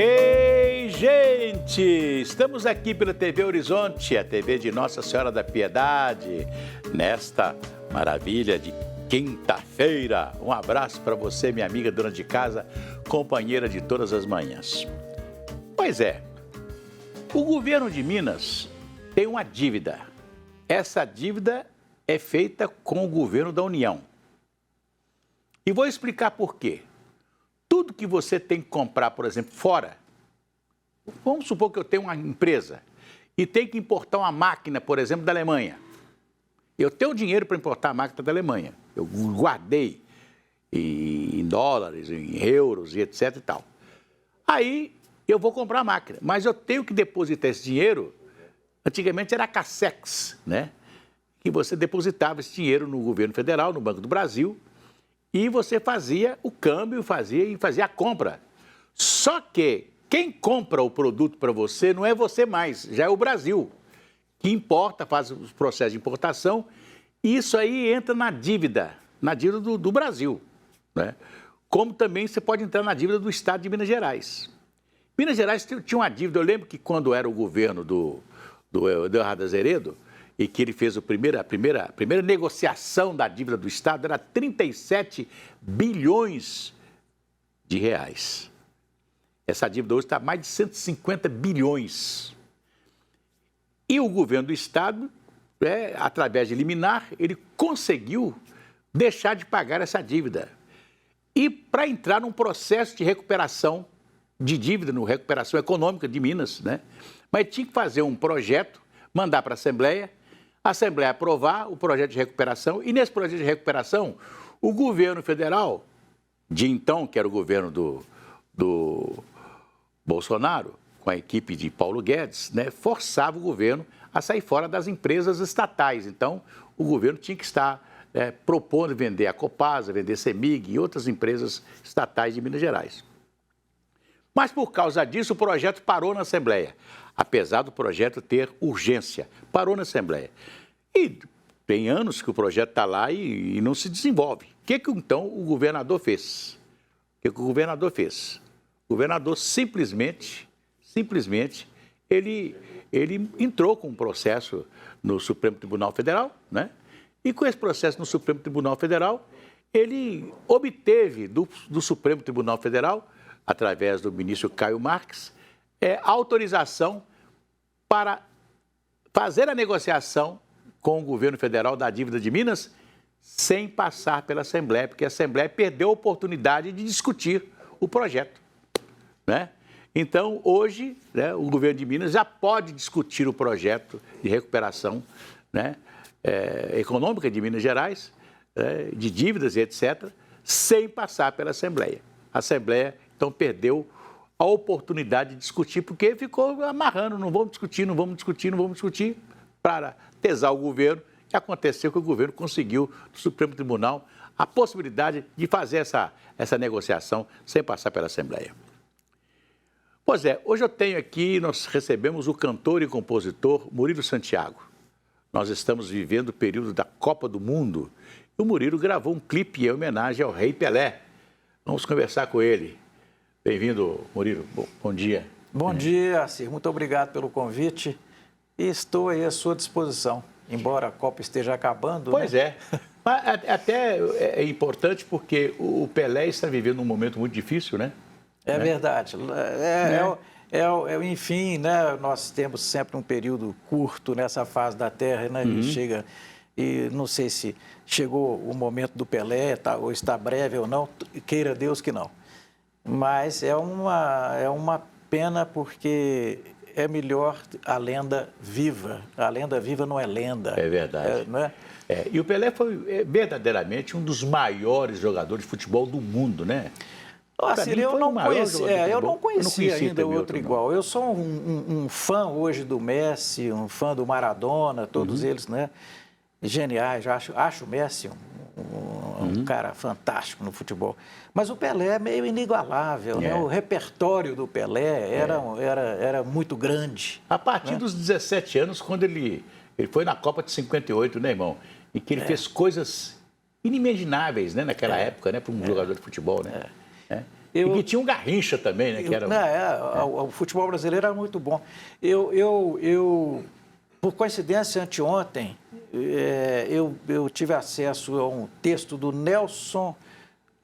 Ei, gente! Estamos aqui pela TV Horizonte, a TV de Nossa Senhora da Piedade, nesta maravilha de quinta-feira. Um abraço para você, minha amiga dona de casa, companheira de todas as manhãs. Pois é, o governo de Minas tem uma dívida. Essa dívida é feita com o governo da União. E vou explicar por quê. Tudo que você tem que comprar, por exemplo, fora, vamos supor que eu tenho uma empresa e tenho que importar uma máquina, por exemplo, da Alemanha. Eu tenho dinheiro para importar a máquina da Alemanha. Eu guardei em dólares, em euros e etc e tal. Aí eu vou comprar a máquina, mas eu tenho que depositar esse dinheiro. Antigamente era a Cassex, né? Que você depositava esse dinheiro no governo federal, no Banco do Brasil, e você fazia o câmbio, fazia a compra. Só que quem compra o produto para você não é você mais, já é o Brasil, que importa, faz os processos de importação, e isso aí entra na dívida do Brasil, né? Como também você pode entrar na dívida do Estado de Minas Gerais. Minas Gerais tinha uma dívida, eu lembro que quando era o governo do Eduardo Azeredo, e que ele fez a primeira negociação da dívida do Estado, era 37 bilhões de reais. Essa dívida hoje está mais de 150 bilhões. E o governo do Estado, através de liminar, ele conseguiu deixar de pagar essa dívida. E para entrar num processo de recuperação de dívida, no recuperação econômica de Minas, né? Mas tinha que fazer um projeto, mandar para a Assembleia aprovar o projeto de recuperação, e nesse projeto de recuperação, o governo federal, de então, que era o governo do Bolsonaro, com a equipe de Paulo Guedes, né, forçava o governo a sair fora das empresas estatais. Então, o governo tinha que estar propondo vender a Copasa, vender CEMIG e outras empresas estatais de Minas Gerais. Mas, por causa disso, o projeto parou na Assembleia. Apesar do projeto ter urgência, parou na Assembleia. E tem anos que o projeto está lá e não se desenvolve. O que então o governador fez? O que o governador fez? O governador simplesmente, ele entrou com um processo no Supremo Tribunal Federal, né? E com esse processo no Supremo Tribunal Federal, ele obteve do Supremo Tribunal Federal, através do ministro Caio Marques, autorização para fazer a negociação com o governo federal da dívida de Minas sem passar pela Assembleia, porque a Assembleia perdeu a oportunidade de discutir o projeto, né? Então, hoje, né, o governo de Minas já pode discutir o projeto de recuperação, né, econômica de Minas Gerais, de dívidas e etc., sem passar pela Assembleia. A Assembleia, então, perdeu a oportunidade de discutir, porque ficou amarrando, não vamos discutir, para tesar o governo, e aconteceu que o governo conseguiu, do Supremo Tribunal, a possibilidade de fazer essa negociação sem passar pela Assembleia. Pois é, hoje eu tenho aqui, nós recebemos o cantor e compositor Murilo Santiago. Nós estamos vivendo o período da Copa do Mundo, e o Murilo gravou um clipe em homenagem ao Rei Pelé. Vamos conversar com ele. Bem-vindo, Murilo. Bom dia. Bom dia, Cir. Muito obrigado pelo convite e estou aí à sua disposição, embora a Copa esteja acabando. Pois né? Mas até é importante porque o Pelé está vivendo um momento muito difícil, né? É verdade. Enfim, né? Nós temos sempre um período curto nessa fase da Terra, né? E não sei se chegou o momento do Pelé, ou está breve ou não, queira Deus que não. Mas é uma pena porque é melhor a lenda viva. A lenda viva não é lenda. É verdade. Não é? E o Pelé foi verdadeiramente um dos maiores jogadores de futebol do mundo, né? Nossa, eu não conhecia ainda outro igual. Eu sou um fã hoje do Messi, um fã do Maradona, todos eles, né? Geniais. Acho o Messi um cara fantástico no futebol. Mas o Pelé é meio inigualável, né? O repertório do Pelé era muito grande. A partir dos 17 anos, quando ele foi na Copa de 58, né, irmão? E que ele fez coisas inimagináveis, né, naquela época, né, para um jogador de futebol, né? E que tinha um Garrincha também, né? O futebol brasileiro era muito bom. Por coincidência, anteontem, eu tive acesso a um texto do Nelson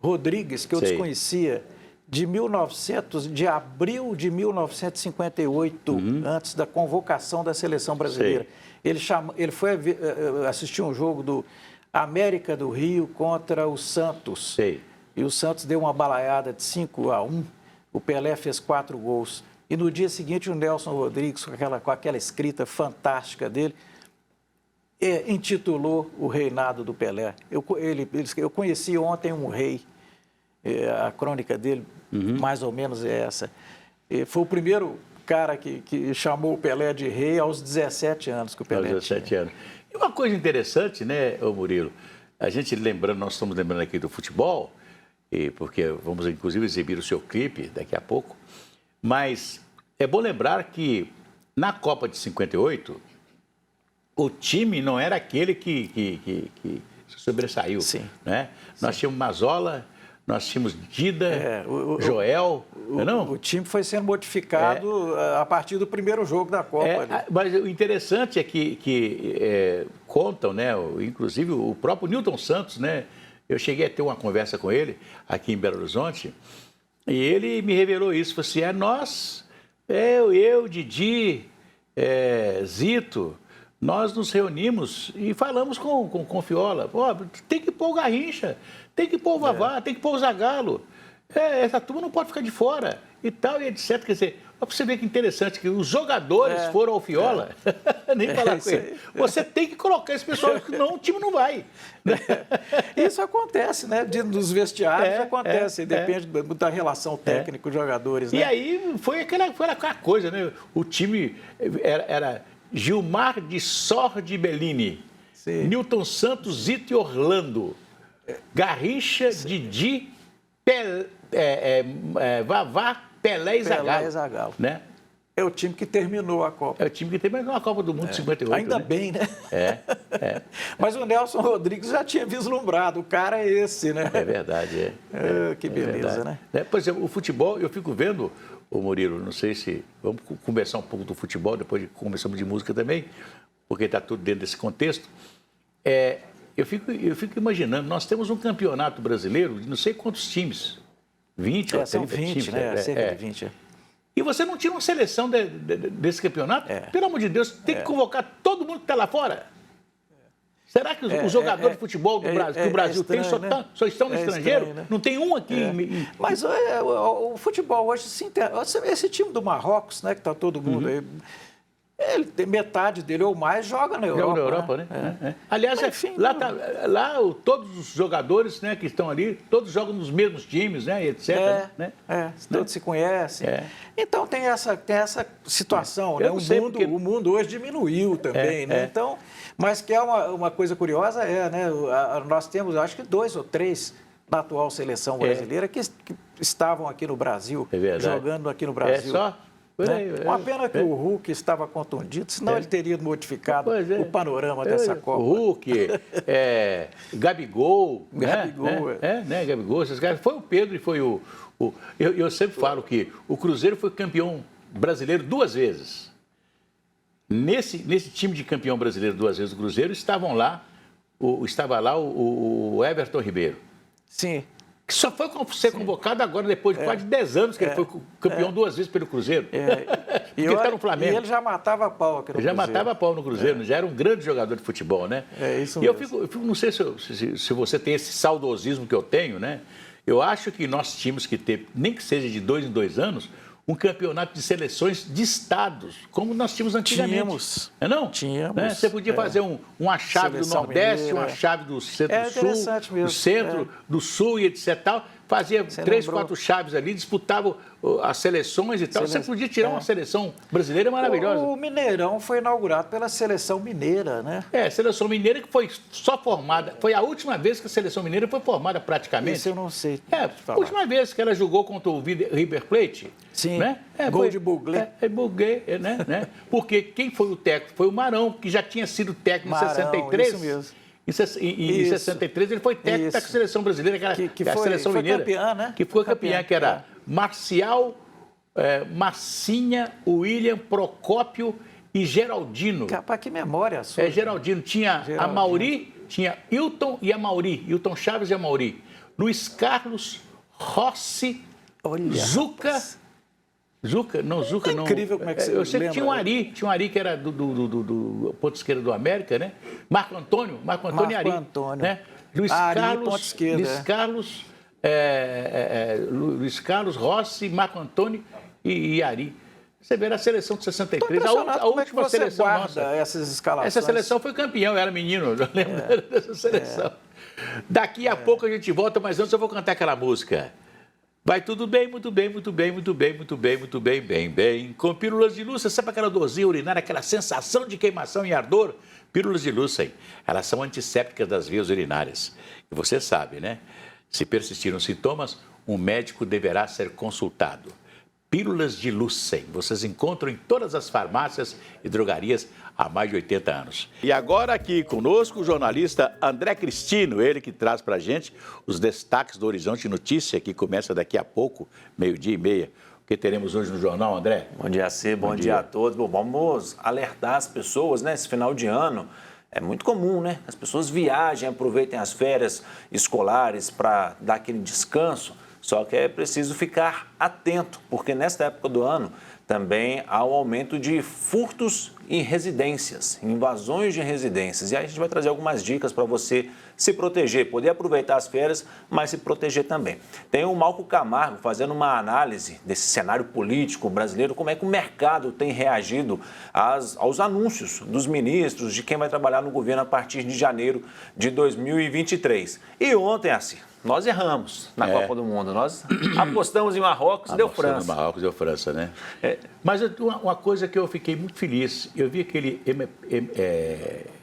Rodrigues, que eu desconhecia, de abril de 1958, antes da convocação da seleção brasileira. Ele foi assistir um jogo do América do Rio contra o Santos. E o Santos deu uma balaiada de 5-1. O Pelé fez 4 gols. E no dia seguinte, o Nelson Rodrigues, com aquela escrita fantástica dele, intitulou o reinado do Pelé. Eu conheci ontem um rei. A crônica dele, mais ou menos, é essa. Foi o primeiro cara que chamou o Pelé de rei aos 17 anos que o Pelé tinha. 17 anos. E uma coisa interessante, né, Murilo? Nós estamos lembrando aqui do futebol, porque vamos, inclusive, exibir o seu clipe daqui a pouco, mas é bom lembrar que na Copa de 58, o time não era aquele que sobressaiu. Sim. Né? Nós tínhamos Mazola, nós tínhamos Dida, Joel, não? O time foi sendo modificado a partir do primeiro jogo da Copa. Mas o interessante é que contam, né? Inclusive o próprio Newton Santos, né? Eu cheguei a ter uma conversa com ele aqui em Belo Horizonte e ele me revelou isso. Falou assim, nós, eu, Didi, Zito, nós nos reunimos e falamos com o Fiola. Tem que pôr o Garrincha, tem que pôr o Vavá, tem que pôr o Zagallo. Essa turma não pode ficar de fora e tal, e etc. Quer dizer, para você ver que interessante, que os jogadores foram ao Fiola, nem falar com ele. Você tem que colocar esse pessoal, senão o time não vai. Isso acontece, né? Nos vestiários acontece, depende da relação técnico-jogadores. Né? E aí foi aquela coisa, né? O time era Gilmar de Sordi Bellini, Newton Santos, Zito e Orlando, Garrincha, Didi, Vavá, Pelé e Zagallo. Né? É o time que terminou a Copa. É o time que terminou a Copa do Mundo de 58. Ainda bem, né? Mas o Nelson Rodrigues já tinha vislumbrado, o cara é esse, né? É verdade, que beleza, verdade. Né? Por exemplo, o futebol, eu fico vendo, Murilo, não sei se... Vamos conversar um pouco do futebol, depois conversamos de música também, porque está tudo dentro desse contexto. Eu fico imaginando, nós temos um campeonato brasileiro de não sei quantos times, 20 ou 30 times. Né? Cerca de 20. E você não tira uma seleção desse campeonato? Pelo amor de Deus, tem que convocar todo mundo que está lá fora. Será que os jogadores de futebol do Brasil, que o Brasil estranho, tem só estão no estrangeiro? Estranho, né? Não tem um aqui. Mas o futebol hoje, sim, esse time do Marrocos, né, que está todo mundo aí, metade dele ou mais joga na Europa. Joga na Europa, né? Aliás, enfim, lá todos os jogadores, né, que estão ali, todos jogam nos mesmos times, né, etc. Todos se conhecem. Então tem essa situação, né? O mundo hoje diminuiu também, né? Então, mas que é uma coisa curiosa, né? Nós temos, acho que 2 ou 3 na atual seleção brasileira que estavam aqui no Brasil, jogando aqui no Brasil. Só? Uma pena que o Hulk estava contundido, senão ele teria modificado o panorama dessa Copa. O Hulk, Gabigol, Gabigol, esses caras. Foi o Pedro e foi eu sempre falo que o Cruzeiro foi campeão brasileiro 2 vezes. Nesse time de campeão brasileiro 2 vezes do Cruzeiro, estava lá o Everton Ribeiro. Sim. Que só foi ser convocado agora, depois de quase 10 anos que ele foi campeão 2 vezes pelo Cruzeiro. Porque ele está no Flamengo. E ele já matava pau aqui no Cruzeiro. Já matava pau no Cruzeiro, já era um grande jogador de futebol, né? Isso mesmo. E eu fico, não sei se você tem esse saudosismo que eu tenho, né? Eu acho que nós tínhamos que ter, nem que seja de 2 em 2 anos, um campeonato de seleções de estados, como nós tínhamos antigamente. Tínhamos. Não? Tínhamos. Né? Você podia fazer uma chave do Nordeste, uma chave do Centro-Sul, do Centro, do Sul e etc. Tal. Fazia 3, 4 chaves ali, disputava as seleções e tal. Você podia tirar uma seleção brasileira maravilhosa. O Mineirão foi inaugurado pela Seleção Mineira, né? A Seleção Mineira que foi só formada, foi a última vez que a Seleção Mineira foi formada praticamente. Isso eu não sei. A última vez que ela jogou contra o River Plate. Sim, né? Gol de Buglé. Buglé, né? Porque quem foi o técnico? Foi o Marão, que já tinha sido técnico em 63. Isso mesmo. Em 63 ele foi técnico da seleção brasileira, que foi, a seleção mineira. Campeã, né? Que foi campeã, que era Marcial, Marcinha, William, Procópio e Geraldino. Capaz, que memória sua. Geraldino. Tinha a Mauri, tinha Hilton e a Mauri. Hilton Chaves e a Mauri. Luiz Carlos, Rossi, Zuca. Zuca não. Incrível como é que você Eu sei que lembra. tinha um Ari que era do ponto esquerdo do América, né? Marco Antônio e Ari. Né? Luiz Carlos, Rossi, Marco Antônio e Ari. Você vê a seleção de 63, a última seleção nossa. Essas escalações. Essa seleção foi campeão, eu era menino, eu lembro dessa seleção. Daqui a pouco a gente volta, mas antes eu vou cantar aquela música. Vai tudo bem, muito bem, muito bem, muito bem, muito bem, muito bem, bem. Com pílulas de Lucem, sabe aquela dorzinha urinária, aquela sensação de queimação e ardor? Pílulas de Lucem, elas são antissépticas das vias urinárias. E você sabe, né? Se persistirem os sintomas, um médico deverá ser consultado. Pílulas de Lucem, vocês encontram em todas as farmácias e drogarias há mais de 80 anos. E agora aqui conosco o jornalista André Cristino, ele que traz para a gente os destaques do Horizonte Notícia, que começa daqui a pouco, 12:30. O que teremos hoje no jornal, André? Bom dia, C. Bom dia a todos. Bom, vamos alertar as pessoas, né? Esse final de ano é muito comum, né? As pessoas viajem, aproveitem as férias escolares para dar aquele descanso. Só que é preciso ficar atento, porque nesta época do ano também há um aumento de furtos em residências, invasões de residências. E aí a gente vai trazer algumas dicas para você se proteger, poder aproveitar as férias, mas se proteger também. Tem o Malco Camargo fazendo uma análise desse cenário político brasileiro, como é que o mercado tem reagido aos anúncios dos ministros, de quem vai trabalhar no governo a partir de janeiro de 2023. E ontem, assim, nós erramos na Copa do Mundo. Nós apostamos em Marrocos e deu França. Marrocos deu França, né? Mas uma coisa que eu fiquei muito feliz, eu vi aquele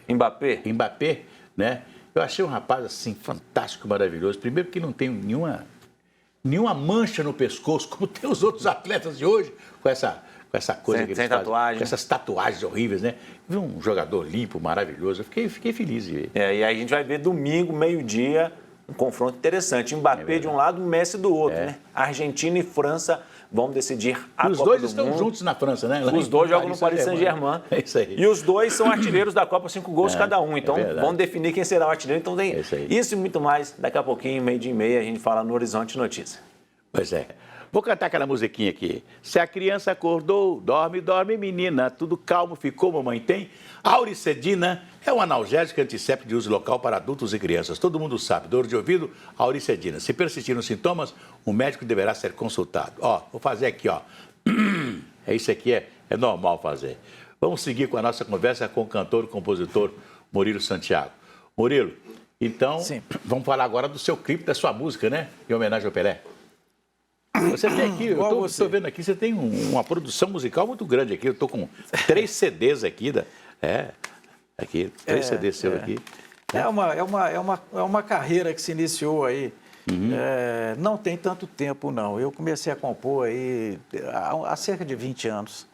Mbappé, né? Eu achei um rapaz assim fantástico, maravilhoso. Primeiro porque não tem nenhuma mancha no pescoço, como tem os outros atletas de hoje, com essa coisa que eles fazem, com essas tatuagens horríveis, né? Vi um jogador limpo, maravilhoso. Eu fiquei feliz de ver. E aí a gente vai ver domingo, meio-dia, um confronto interessante. Mbappé de um lado, Messi do outro, né? Argentina e França vão decidir a Copa do Mundo. Os dois estão juntos na França, né? Os dois jogam no Paris Saint-Germain. É isso aí. E os dois são artilheiros da Copa, 5 gols cada um. Então, vão definir quem será o artilheiro. Então, tem isso e muito mais. Daqui a pouquinho, 12:30, a gente fala no Horizonte Notícia. Pois é. Vou cantar aquela musiquinha aqui. Se a criança acordou, dorme, dorme, menina. Tudo calmo ficou, mamãe tem. Auricedina é um analgésico antisséptico de uso local para adultos e crianças. Todo mundo sabe. Dor de ouvido, auricedina. Se persistirem os sintomas, o médico deverá ser consultado. Ó, vou fazer aqui, ó. Isso aqui é normal fazer. Vamos seguir com a nossa conversa com o cantor e compositor Murilo Santiago. Murilo, então, vamos falar agora do seu clipe, da sua música, né? Em homenagem ao Pelé. Você tem aqui, eu estou vendo aqui, você tem uma produção musical muito grande aqui. Eu estou com 3 CDs aqui. Aqui, 3 CDs seus aqui. É uma carreira que se iniciou aí. Não tem tanto tempo, não. Eu comecei a compor aí há cerca de 20 anos.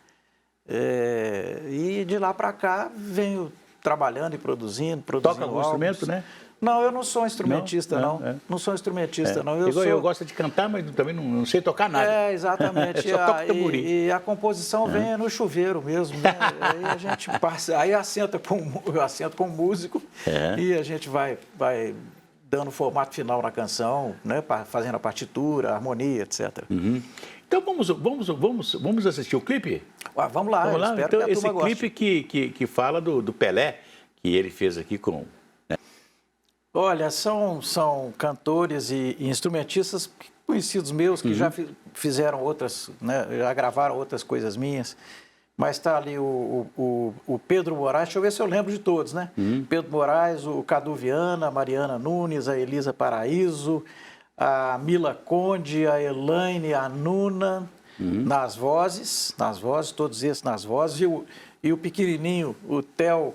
E de lá para cá venho trabalhando e produzindo. Toca algum instrumento, né? Não, eu não sou instrumentista, não. Não sou instrumentista, não. Eu gosto de cantar, mas também não sei tocar nada. Exatamente. Só toco tamborim. E a composição vem no chuveiro mesmo, né? Aí a gente passa, eu assento com o músico e a gente vai dando o formato final na canção, né? Fazendo a partitura, a harmonia, etc. Então vamos assistir o clipe? Vamos lá, vamos lá. Espero então, que a turma goste. Esse clipe que fala do Pelé, que ele fez aqui com... Olha, são cantores e instrumentistas conhecidos meus que já fizeram outras, né, já gravaram outras coisas minhas. Mas está ali o Pedro Moraes, deixa eu ver se eu lembro de todos, né? Pedro Moraes, o Cadu Viana, a Mariana Nunes, a Elisa Paraíso, a Mila Conde, a Elaine, a Nuna, nas vozes, todos esses nas vozes, e o pequenininho, o Theo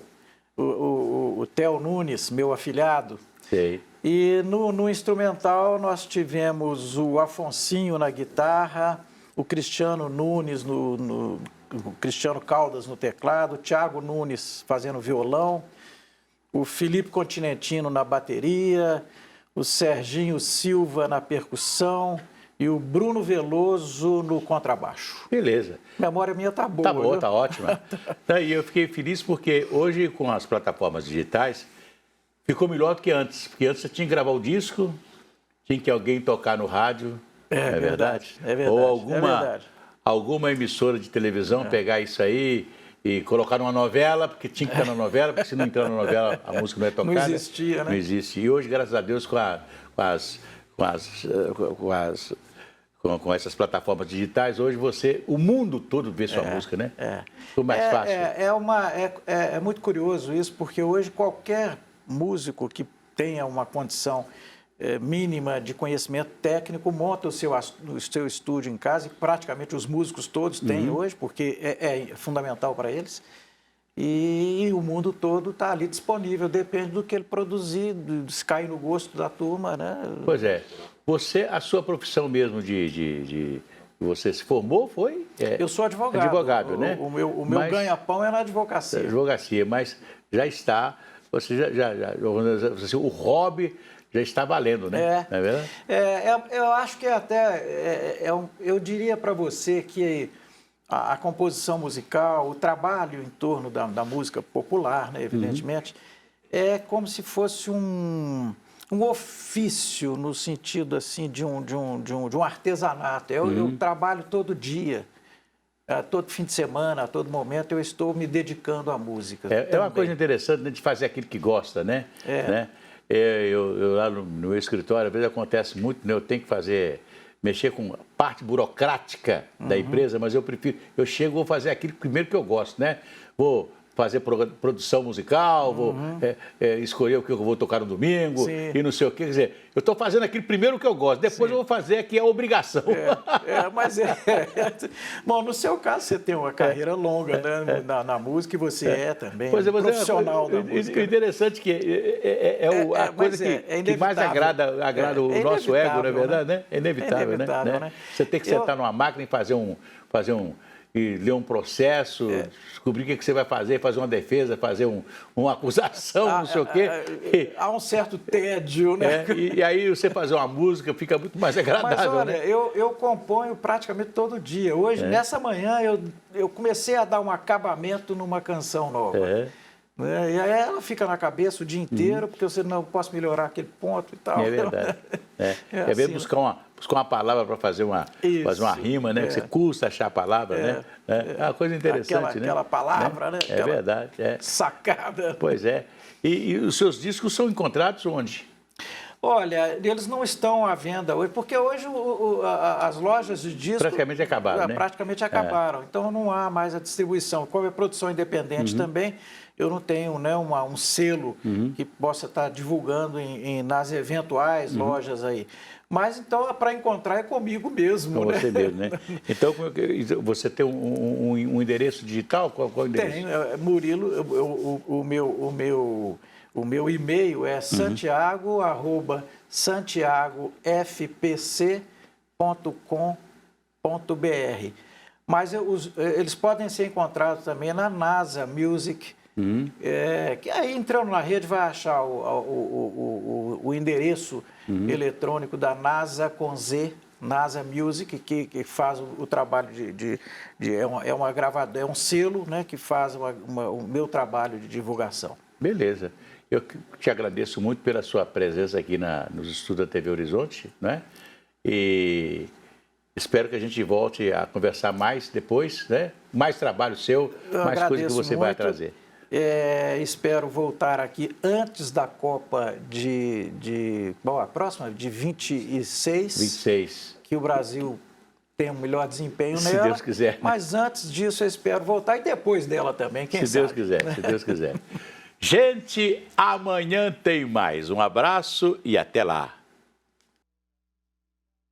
Nunes, meu afilhado. Sei. E no instrumental nós tivemos o Afonsinho na guitarra, o Cristiano Nunes, o Cristiano Caldas no teclado, o Thiago Nunes fazendo violão, o Felipe Continentino na bateria, o Serginho Silva na percussão e o Bruno Veloso no contrabaixo. Beleza. A memória minha tá boa. Tá boa, tá ótima. E eu fiquei feliz porque hoje, com as plataformas digitais, ficou melhor do que antes. Porque antes você tinha que gravar o disco, tinha que alguém tocar no rádio. É verdade? É verdade. Ou alguma emissora de televisão pegar isso aí e colocar numa novela, porque tinha que estar na novela, porque se não entrar na novela, a música não é tocada. Não existia, né? Não existe. E hoje, graças a Deus, com essas plataformas digitais, hoje o mundo todo vê sua música, né? Ficou mais fácil. É muito curioso isso, porque hoje qualquer músico que tenha uma condição mínima de conhecimento técnico monta o seu estúdio em casa, e praticamente os músicos todos têm hoje, porque é fundamental para eles. E o mundo todo está ali disponível, depende do que ele produzir, se cair no gosto da turma, né? Pois é. A sua profissão mesmo você se formou, foi? Eu sou advogado. Advogado, né? O meu ganha-pão é na advocacia. Advocacia, mas já está, o hobby já está valendo, né? Não é verdade? Eu acho que eu diria para você que a composição musical, o trabalho em torno da música popular, né, evidentemente, é como se fosse um ofício no sentido assim de um artesanato. Eu trabalho todo dia, todo fim de semana, a todo momento eu estou me dedicando à música. É uma coisa interessante, né, de fazer aquilo que gosta, né? Né? Eu lá no meu escritório, às vezes acontece muito, né? Eu tenho que mexer com a parte burocrática da empresa, mas eu vou fazer aquilo primeiro que eu gosto, né? Vou fazer produção musical, vou escolher o que eu vou tocar no domingo. Sim. E não sei o quê. Quer dizer, eu estou fazendo aquilo primeiro que eu gosto, depois eu vou fazer aqui a obrigação. Bom, no seu caso, você tem uma carreira longa, né, na música, e você também profissional da música. O interessante que a coisa que mais agrada o nosso ego, não é verdade? Né? É inevitável, né? Você tem que sentar numa máquina e e ler um processo, descobrir o que você vai fazer uma defesa, fazer uma acusação, não sei o quê. Há um certo tédio, né? E aí você fazer uma música fica muito mais agradável. Mas olha, né? eu componho praticamente todo dia. Hoje, nessa manhã, eu comecei a dar um acabamento numa canção nova. E aí ela fica na cabeça o dia inteiro, porque você não posso melhorar aquele ponto e tal. É verdade. Quer ver buscar uma palavra para fazer uma rima, né? Você custa achar a palavra, né? É uma coisa interessante, né? Aquela palavra, né? É verdade. Sacada. Pois é. E os seus discos são encontrados onde? Olha, eles não estão à venda hoje, porque hoje as lojas de discos... Praticamente acabaram, né? Praticamente acabaram. Então não há mais a distribuição. Como é produção independente também, eu não tenho, né, um selo que possa estar divulgando nas eventuais lojas aí. Mas então, para encontrar é comigo mesmo. Com você mesmo, né? Então, você tem um endereço digital? Qual é o endereço? Tenho, Murilo, o meu e-mail é santiago@santiagofpc.com.br. Mas eles podem ser encontrados também na NASA Music. Que aí, entrando na rede, vai achar o endereço eletrônico da NASA com Z, NASA Music, que faz o trabalho é uma gravadora, é um selo, né, que faz o meu trabalho de divulgação. Beleza. Eu te agradeço muito pela sua presença aqui nos estúdios da TV Horizonte, né? E espero que a gente volte a conversar mais depois, né? Mais trabalho seu, mais coisas que você vai trazer. Espero voltar aqui antes da Copa a próxima, de 26. 26. Que o Brasil tem um melhor desempenho nela. Se Deus quiser. Mas antes disso eu espero voltar, e depois dela também, quem sabe. Se Deus quiser, se Deus quiser. Gente, amanhã tem mais. Um abraço e até lá.